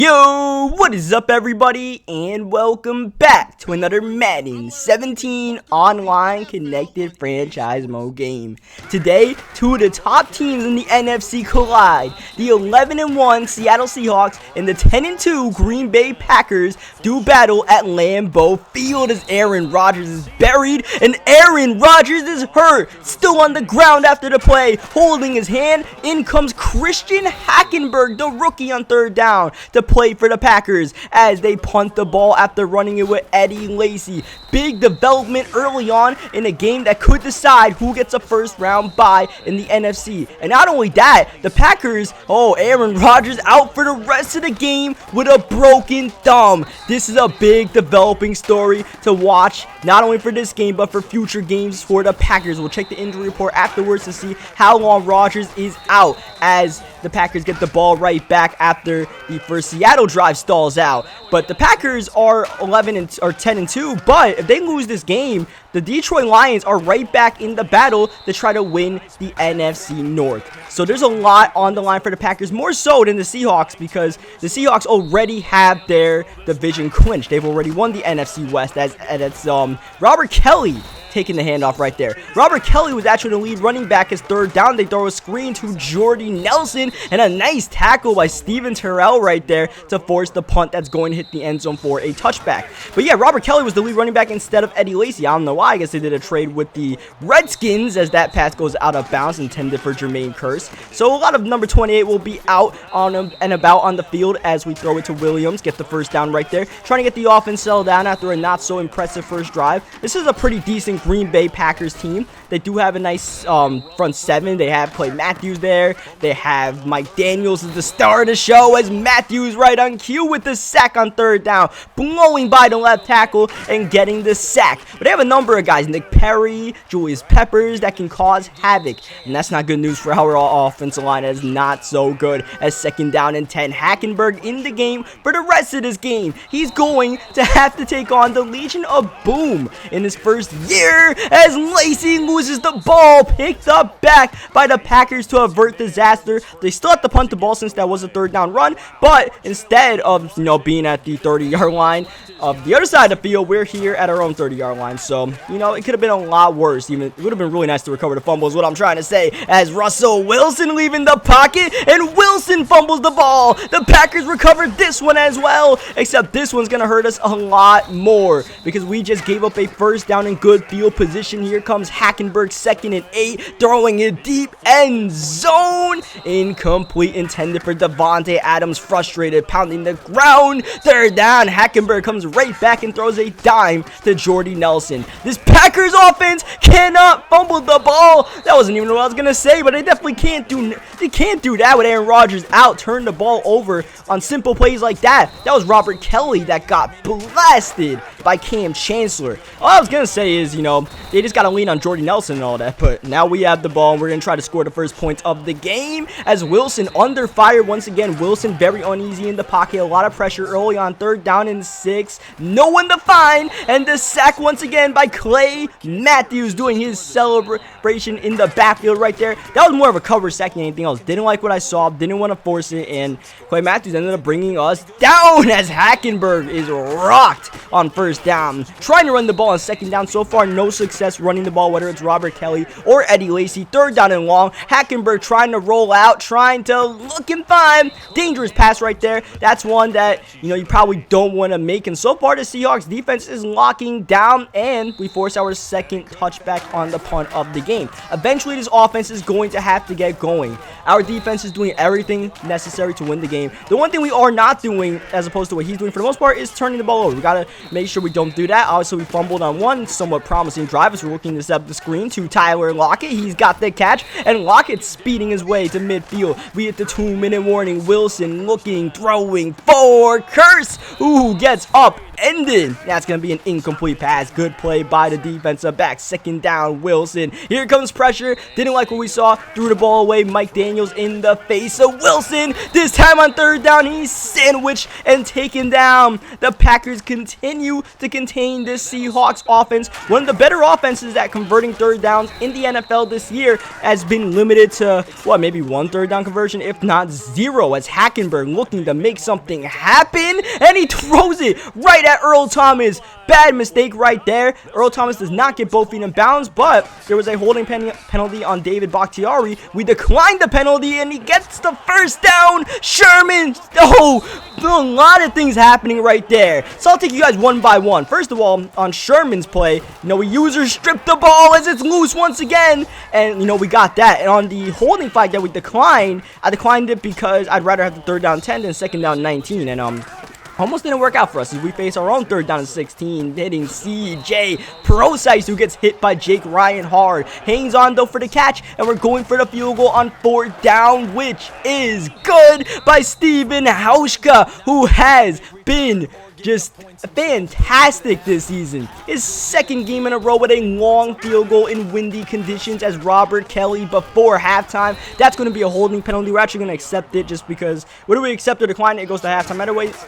Yo, what is up everybody, and welcome back to another Madden 17 online connected franchise mode game. Today, two of the top teams in the NFC collide. The 11-1 Seattle Seahawks and the 10-2 Green Bay Packers do battle at Lambeau Field as Aaron Rodgers is buried and Aaron Rodgers is hurt. Still on the ground after the play, holding his hand. In comes Christian Hackenberg, the rookie, on third down to play for the Packers as they punt the ball after running it with Eddie Lacy. Big development early on in a game that could decide who gets a first round bye in the NFC. And not only that, the Packers, Aaron Rodgers out for the rest of the game with a broken thumb. This is a big developing story to watch, not only for this game but for future games for the Packers. We'll check the injury report afterwards to see how long Rodgers is out as the Packers get the ball right back after the first Seattle drive stalls out. But the Packers are 10-2, but if they lose this game, the Detroit Lions are right back in the battle to try to win the NFC North. So there's a lot on the line for the Packers, more so than the Seahawks, because the Seahawks already have their division clinched. They've already won the NFC West as Robert Kelly taking the handoff right there. Robert Kelly was actually the lead running back as third down. They throw a screen to Jordy Nelson and a nice tackle by Steven Terrell right there to force the punt that's going to hit the end zone for a touchback. But yeah, Robert Kelly was the lead running back instead of Eddie Lacy. I don't know why. I guess they did a trade with the Redskins as that pass goes out of bounds, intended for Jermaine Kearse. So a lot of number 28 will be out on and about on the field as we throw it to Williams. Get the first down right there. Trying to get the offense settled down after a not so impressive first drive. This is a pretty decent Green Bay Packers team. They do have a nice front seven. They have Clay Matthews there. They have Mike Daniels as the star of the show as Matthews right on cue with the sack on third down, blowing by the left tackle and getting the sack. But they have a number of guys, Nick Perry, Julius Peppers, that can cause havoc. And that's not good news for our offensive line. That is not so good as second down and 10. Hackenberg in the game for the rest of this game. He's going to have to take on the Legion of Boom in his first year as Lacy loses the ball, picked up back by the Packers to avert disaster. They still have to punt the ball since that was a third down run, but instead of being at the 30-yard line of the other side of the field, we're here at our own 30-yard line. So it could have been a lot worse. Even it would have been really nice to recover the fumble is what I'm trying to say, as Russell Wilson leaving the pocket and Wilson fumbles the ball. The Packers recovered this one as well, except this one's gonna hurt us a lot more because we just gave up a first down in good field position. Here comes Hackenberg, 2nd and 8, throwing it deep end zone. Incomplete, intended for Devontae Adams, frustrated, pounding the ground. Third down, Hackenberg comes right back and throws a dime to Jordy Nelson. This Packers offense cannot fumble the ball. That wasn't even what I was gonna say, but they definitely can't do that with Aaron Rodgers out. Turn the ball over on simple plays like that. That was Robert Kelly that got blasted by Cam Chancellor. All I was gonna say is, they just gotta lean on Jordy Nelson and all that, but now we have the ball and we're gonna try to score the first points of the game as Wilson under fire once again. Wilson very uneasy in the pocket, a lot of pressure early on third down and 6, no one to find, and the sack once again by Clay Matthews doing his celebration in the backfield right there. That was more of a cover sack than anything else. Didn't like what I saw, didn't want to force it, and Clay Matthews ended up bringing us down as Hackenberg is rocked on first down. Trying to run the ball on second down, so far no success running the ball, whether it's Robert Kelly or Eddie Lacy. Third down and long, Hackenberg trying to roll out, trying to look and find. Dangerous pass right there. That's one that you probably don't want to make, and so far the Seahawks defense is locking down and we force our second touchback on the punt of the game. Eventually this offense is going to have to get going. Our defense is doing everything necessary to win the game. The one thing we are not doing, as opposed to what he's doing for the most part, is turning the ball over. We got to make sure we don't do that. Obviously we fumbled on one somewhat promising drive as we're looking to set up the screen to Tyler Lockett. He's got the catch and Lockett speeding his way to midfield. We hit the 2-minute warning. Wilson looking, throwing for Kearse, who gets up ended. That's going to be an incomplete pass. Good play by the defensive back. Second down, Wilson. Here comes pressure. Didn't like what we saw. Threw the ball away. Mike Daniels in the face of Wilson. This time on third down, he's sandwiched and taken down. The Packers continue to contain this Seahawks offense. One of the better offenses at converting third downs in the NFL this year has been limited to, what, maybe one third down conversion, if not zero, as Hackenberg looking to make something happen, and he throws it right at Earl Thomas. Bad mistake right there. Earl Thomas does not get both feet in bounds, but there was a holding penalty on David Bakhtiari. We declined the penalty, and he gets the first down. Sherman, oh, a lot of things happening right there. So I'll take you guys one by one. First of all, on Sherman's play, we user stripped the ball as it's loose once again, and we got that. And on the holding flag that we declined, I declined it because I'd rather have the third down 10 than second down 19, and almost didn't work out for us as we face our own third down and 16, hitting CJ Procise, who gets hit by Jake Ryan hard. Hangs on though for the catch, and we're going for the field goal on fourth down, which is good by Steven Hauschka, who has been just fantastic this season. His second game in a row with a long field goal in windy conditions as Robert Kelly before halftime. That's going to be a holding penalty. We're actually going to accept it just because whether we accept or decline it, it goes to halftime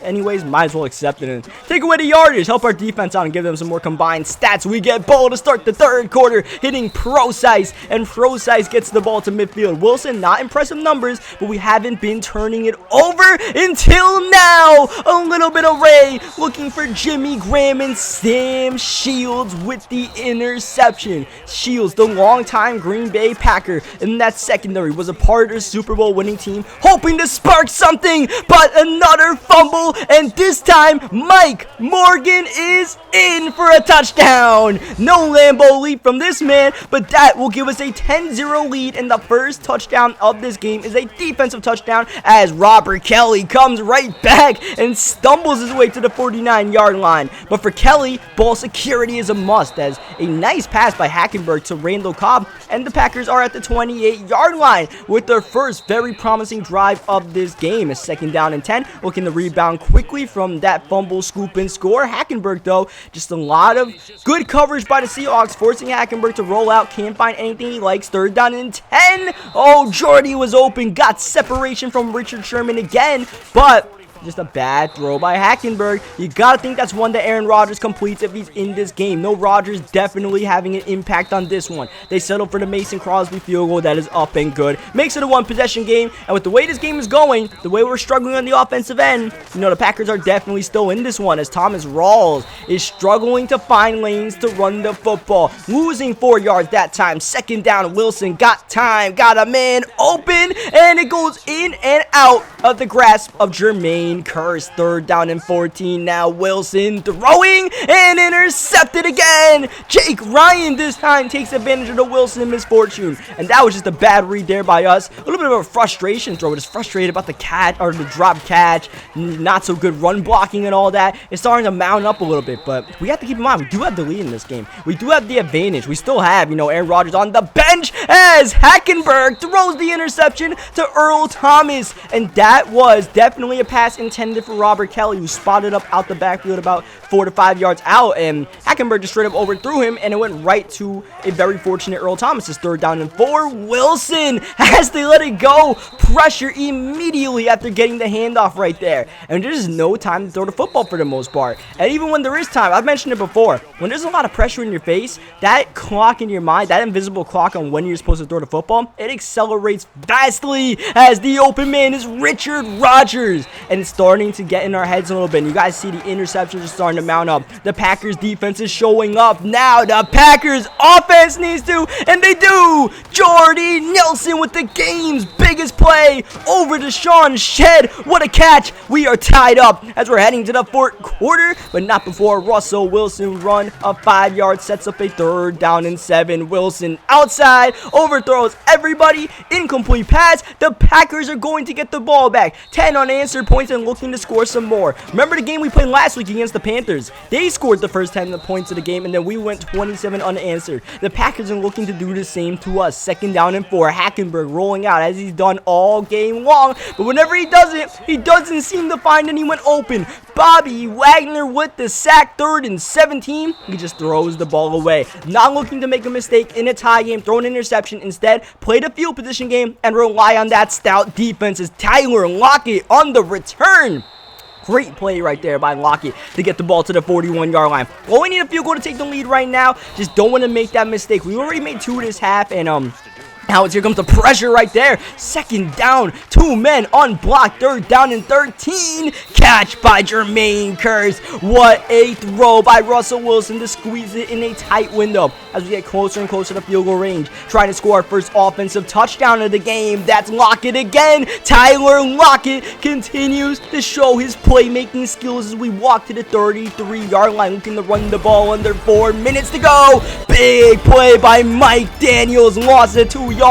anyways, might as well accept it and take away the yardage, help our defense out and give them some more combined stats. We get ball to start the third quarter, hitting Procise, and Procise gets the ball to midfield. Wilson, not impressive numbers, but we haven't been turning it over until now. A little bit of Ray looking for Jimmy Graham, and Sam Shields with the interception. Shields, the longtime Green Bay Packer in that secondary, was a part of the Super Bowl winning team, hoping to spark something, but another fumble, and this time Mike Morgan is in for a touchdown. No Lambeau leap from this man, but that will give us a 10-0 lead, and the first touchdown of this game is a defensive touchdown as Robert Kelly comes right back and stumbles his way to the 49-yard line. But for Kelly, ball security is a must, as a nice pass by Hackenberg to Randall Cobb, and the Packers are at the 28-yard line with their first very promising drive of this game. A second down and 10, looking to rebound quickly from that fumble, scoop, and score. Hackenberg, though, just a lot of good coverage by the Seahawks, forcing Hackenberg to roll out, can't find anything he likes. Third down and 10. Oh, Jordy was open, got separation from Richard Sherman again, but just a bad throw by Hackenberg. You gotta think that's one that Aaron Rodgers completes if he's in this game. No, Rodgers definitely having an impact on this one. They settle for the Mason Crosby field goal that is up and good. Makes it a one-possession game, and with the way this game is going, the way we're struggling on the offensive end, the Packers are definitely still in this one, as Thomas Rawls is struggling to find lanes to run the football. Losing 4 yards that time. Second down, Wilson got time, got a man open, and it goes in and out of the grasp of Jermaine Curse. Third down and 14 now. Wilson throwing and intercepted again. Jake Ryan this time takes advantage of the Wilson misfortune, and that was just a bad read there by us. A little bit of a frustration throw. Just frustrated about the the drop catch, not so good run blocking and all that. It's starting to mount up a little bit, but we have to keep in mind we do have the lead in this game. We do have the advantage. We still have Aaron Rodgers on the bench as Hackenberg throws the interception to Earl Thomas, and that was definitely a pass intended for Robert Kelly, who spotted up out the backfield about 4 to 5 yards out, and Hackenberg just straight up overthrew him, and it went right to a very fortunate Earl Thomas. Third down and 4. Wilson has to let it go. Pressure immediately after getting the handoff right there, and there's no time to throw the football for the most part. And even when there is time, I've mentioned it before, when there's a lot of pressure in your face, that clock in your mind, that invisible clock on when you're supposed to throw the football, it accelerates vastly as the open man is Richard Rodgers, and it's starting to get in our heads a little bit. And you guys see the interceptions are starting to mount up. The Packers defense is showing up now. The Packers offense needs to, and they do. Jordy Nelson with the game's biggest play over to Sean Shedd. What a catch. We are tied up as we're heading to the fourth quarter, but not before Russell Wilson run a 5-yard, sets up a third down and 7. Wilson outside, overthrows everybody, incomplete pass. The Packers are going to get the ball back. 10 unanswered points and are looking to score some more. Remember the game we played last week against the Panthers? They scored the first 10 points of the game, and then we went 27 unanswered. The Packers are looking to do the same to us. 2nd down and 4. Hackenberg rolling out as he's done all game long, but whenever he does it, he doesn't seem to find anyone open. Bobby Wagner with the sack. 3rd and 17. He just throws the ball away. Not looking to make a mistake in a tie game, throw an interception. Instead, play the field position game and rely on that stout defense as Tyler Lockett on the return. Great play right there by Lockett to get the ball to the 41-yard line. Well, we need a field goal to take the lead right now. Just don't want to make that mistake. We already made 2 this half, and now here comes the pressure right there. 2nd down, 2 men unblocked. 3rd down and 13. Catch by Jermaine Kearse. What a throw by Russell Wilson to squeeze it in a tight window as we get closer and closer to field goal range. Trying to score our first offensive touchdown of the game. That's Lockett again. Tyler Lockett continues to show his playmaking skills as we walk to the 33-yard line, looking to run the ball under 4 minutes to go. Big play by Mike Daniels. Lost it 2 yards.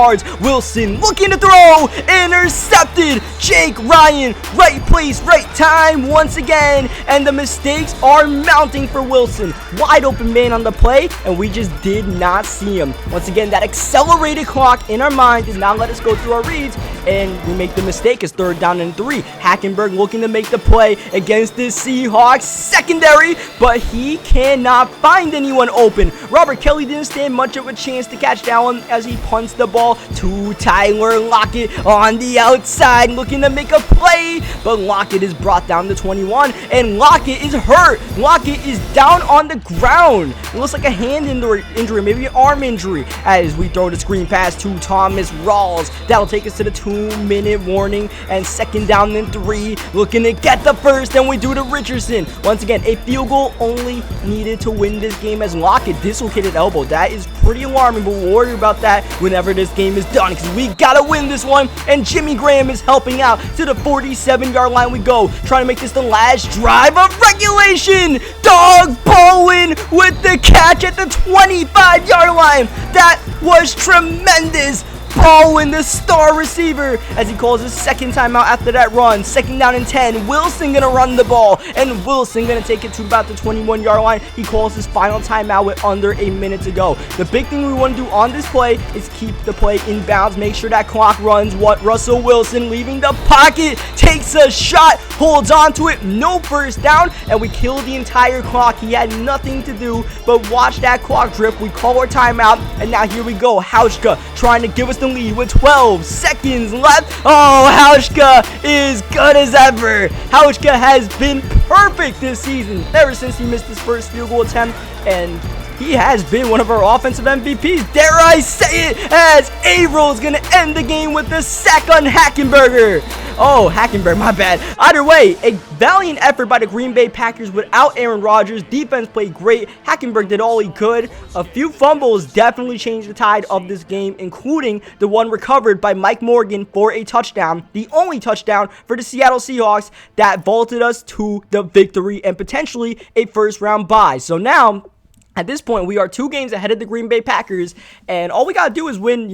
Wilson looking to throw. Intercepted. Jake Ryan. Right place, right time once again. And the mistakes are mounting for Wilson. Wide open man on the play, and we just did not see him. Once again, that accelerated clock in our mind did not let us go through our reads, and we make the mistake. It's 3rd down and 3. Hackenberg looking to make the play against the Seahawks secondary, but he cannot find anyone open. Robert Kelly didn't stand much of a chance to catch that one as he punts the ball to Tyler Lockett on the outside, looking to make a play, but Lockett is brought down to 21, and Lockett is hurt. Lockett is down on the ground. It looks like a hand injury, maybe an arm injury, as we throw the screen pass to Thomas Rawls. That'll take us to the 2-minute warning, and 2nd down and 3, looking to get the first, and we do to Richardson. Once again, a field goal only needed to win this game as Lockett dislocated elbow. That is pretty alarming, but we'll worry about that whenever this game is done, because we gotta win this one, and Jimmy Graham is helping out. To the 47-yard line we go, trying to make this the last drive of regulation. Doug Bowen with the catch at the 25-yard line. That was tremendous. Bowen, the star receiver, as he calls his 2nd timeout after that run. 2nd down and 10. Wilson gonna run the ball, and Wilson gonna take it to about the 21-yard line. He calls his final timeout with under a minute to go. The big thing we want to do on this play is keep the play in bounds. Make sure that clock runs. What Russell Wilson leaving the pocket, takes a shot, holds on to it. No first down, and we kill the entire clock. He had nothing to do but watch that clock drift. We call our timeout, and now here we go. Hauschka trying to give us the lead with 12 seconds left. Oh, Hauschka is good as ever. Hauschka has been perfect this season ever since he missed his first field goal attempt, and he has been one of our offensive MVPs. Dare I say it, as Averill is going to end the game with the sack on Hackenberger. Oh, Hackenberg, my bad. Either way, a valiant effort by the Green Bay Packers without Aaron Rodgers. Defense played great. Hackenberg did all he could. A few fumbles definitely changed the tide of this game, including the one recovered by Mike Morgan for a touchdown. The only touchdown for the Seattle Seahawks that vaulted us to the victory and potentially a first-round bye. So now, at this point, we are 2 games ahead of the Green Bay Packers, and all we got to do is win,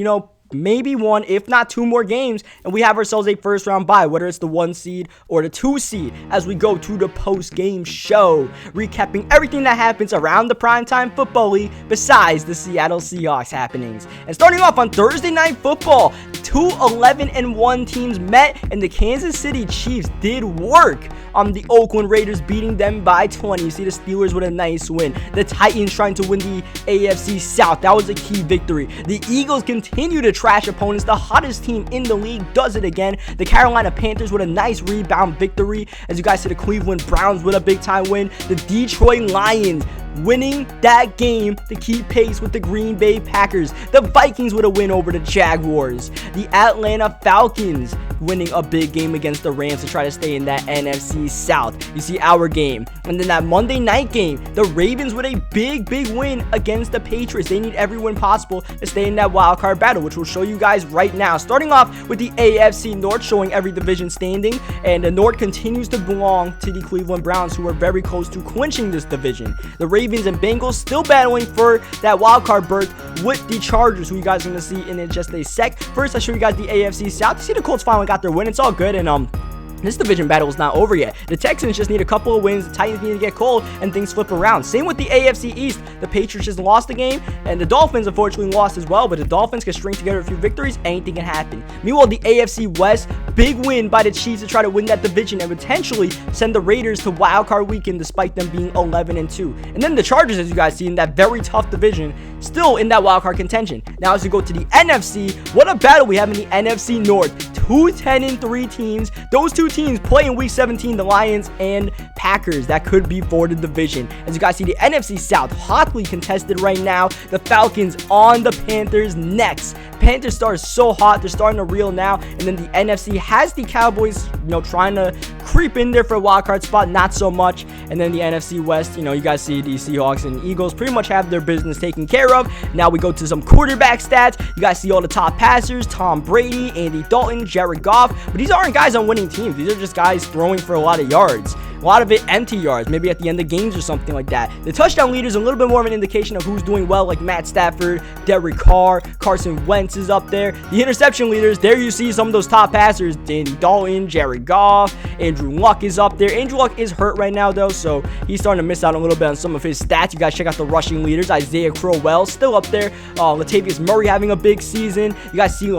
maybe 1, if not 2 more games, and we have ourselves a first round bye, whether it's the 1 seed or the 2 seed, as we go to the post-game show, recapping everything that happens around the primetime football league besides the Seattle Seahawks happenings. And starting off on Thursday Night Football, 2 11-1 teams met, and the Kansas City Chiefs did work on the Oakland Raiders, beating them by 20. You see the Steelers with a nice win. The Titans trying to win the AFC South. That was a key victory. The Eagles continue to trash opponents. The hottest team in the league does it again. The Carolina Panthers with a nice rebound victory. As you guys see, the Cleveland Browns with a big-time win. The Detroit Lions winning that game to keep pace with the Green Bay Packers. The Vikings with a win over the Jaguars. The Atlanta Falcons winning a big game against the Rams to try to stay in that NFC South. You see our game. And then that Monday night game, the Ravens with a big win against the Patriots. They need every win possible to stay in that wild card battle, which we'll show you guys right now. Starting off with the AFC North, showing every division standing. And the North continues to belong to the Cleveland Browns, who are very close to clinching this division. The Ravens and Bengals still battling for that wild card berth with the Chargers, who you guys are going to see in just a sec. First, I'll show you guys the AFC South. You see the Colts finally got their win. It's all good. And This division battle is not over yet. The Texans just need a couple of wins. The Titans need to get cold, and things flip around. Same with the AFC East. The Patriots just lost the game, and the Dolphins unfortunately lost as well. But the Dolphins can string together a few victories. Anything can happen. Meanwhile, the AFC West, big win by the Chiefs to try to win that division and potentially send the Raiders to wildcard weekend despite them being 11-2. And then the Chargers, as you guys see, in that very tough division, still in that wildcard contention. Now, as we go to the NFC, what a battle we have in the NFC North. 2 10-3 teams. Those two teams play in week 17, the Lions and Packers. That could be for the division. As you guys see, the NFC South hotly contested right now. The Falcons on the Panthers next. Panthers start so hot, they're starting to reel now. And then the NFC has the Cowboys, trying to creep in there for a wild card spot, not so much. And then the NFC West, you guys see the Seahawks and Eagles pretty much have their business taken care of. Now we go to some quarterback stats. You guys see all the top passers: Tom Brady, Andy Dalton, Jared Goff. But these aren't guys on winning teams. These are just guys throwing for a lot of yards. A lot of it empty yards, maybe at the end of games or something like that. The touchdown leaders are a little bit more of an indication of who's doing well, like Matt Stafford, Derek Carr, Carson Wentz is up there. The interception leaders, there you see some of those top passers: Andy Dalton, Jared Goff, Andrew Luck is up there. Andrew Luck is hurt right now though, so he's starting to miss out a little bit on some of his stats. You guys check out the rushing leaders: Isaiah Crowell still up there, Latavius Murray having a big season. You guys see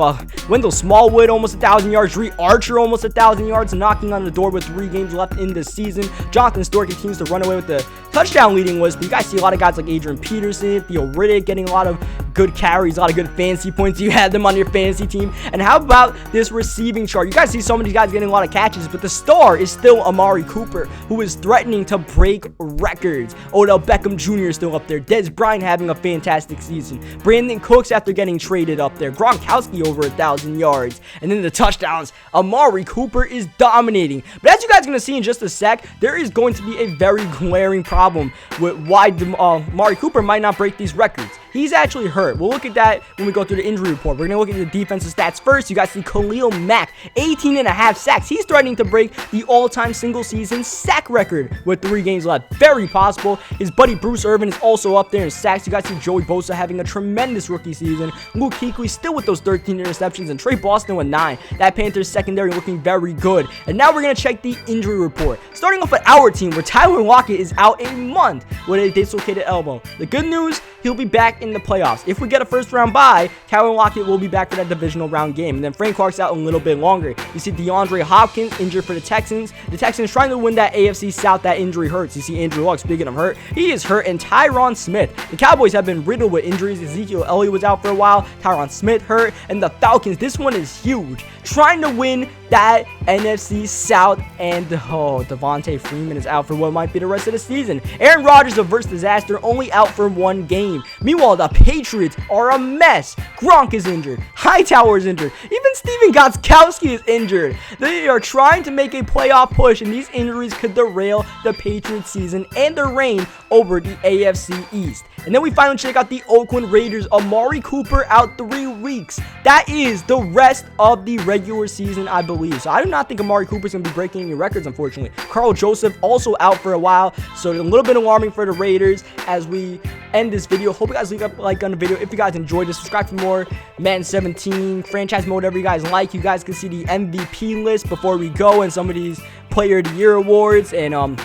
Wendell Smallwood almost 1,000 yards, Dree Archer almost 1,000 yards, knocking on the door with 3 games left in the season. Jonathan Stewart continues to run away with the touchdown leading list, but you guys see a lot of guys like Adrian Peterson, Theo Riddick getting a lot of good carries, a lot of good fantasy points. You had them on your fantasy team. And how about this receiving chart? You guys see some of these guys getting a lot of catches, but the star is still Amari Cooper, who is threatening to break records. Odell Beckham Jr. is still up there. Dez Bryant having a fantastic season. Brandon Cooks after getting traded up there. Gronkowski over 1,000 yards. And then the touchdowns, Amari Cooper is dominating. But as you guys are going to see in just a sec, there is going to be a very glaring problem with why Amari Cooper might not break these records. He's actually hurt. We'll look at that when we go through the injury report. We're going to look at the defensive stats first. You guys see Khalil Mack, 18.5 sacks. He's threatening to break the all-time single-season sack record with 3 games left. Very possible. His buddy Bruce Irvin is also up there in sacks. You guys see Joey Bosa having a tremendous rookie season. Luke Kuechly still with those 13 interceptions, and Trey Boston with 9. That Panthers secondary looking very good. And now we're going to check the injury report. Starting off with our team, where Tyler Lockett is out a month with a dislocated elbow. The good news, he'll be back in the playoffs. If we get a first round bye, Tyler Lockett will be back for that divisional round game. And then Frank Clark's out a little bit longer. You see DeAndre Hopkins injured for the Texans. The Texans trying to win that AFC South. That injury hurts. You see Andrew Luck, speaking of hurt, he is hurt. And Tyron Smith. The Cowboys have been riddled with injuries. Ezekiel Elliott was out for a while. Tyron Smith hurt. And the Falcons, this one is huge. Trying to win that NFC South, and Devontae Freeman is out for what might be the rest of the season. Aaron Rodgers, a verse disaster, only out for 1 game. Meanwhile, the Patriots are a mess. Gronk is injured. Hightower is injured. Even Steven Gostkowski is injured. They are trying to make a playoff push, and these injuries could derail the Patriots season and their reign over the AFC East. And then we finally check out the Oakland Raiders. Amari Cooper out 3 weeks. That is the rest of the regular season, I believe. So I do not think Amari Cooper is going to be breaking any records, unfortunately. Carl Joseph also out for a while. So a little bit alarming for the Raiders as we end this video. Hope you guys leave a like on the video. If you guys enjoyed this, subscribe for more Madden 17, franchise mode, whatever you guys like. You guys can see the MVP list before we go and some of these Player of the Year awards. And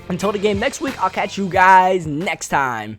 until the game next week, I'll catch you guys next time.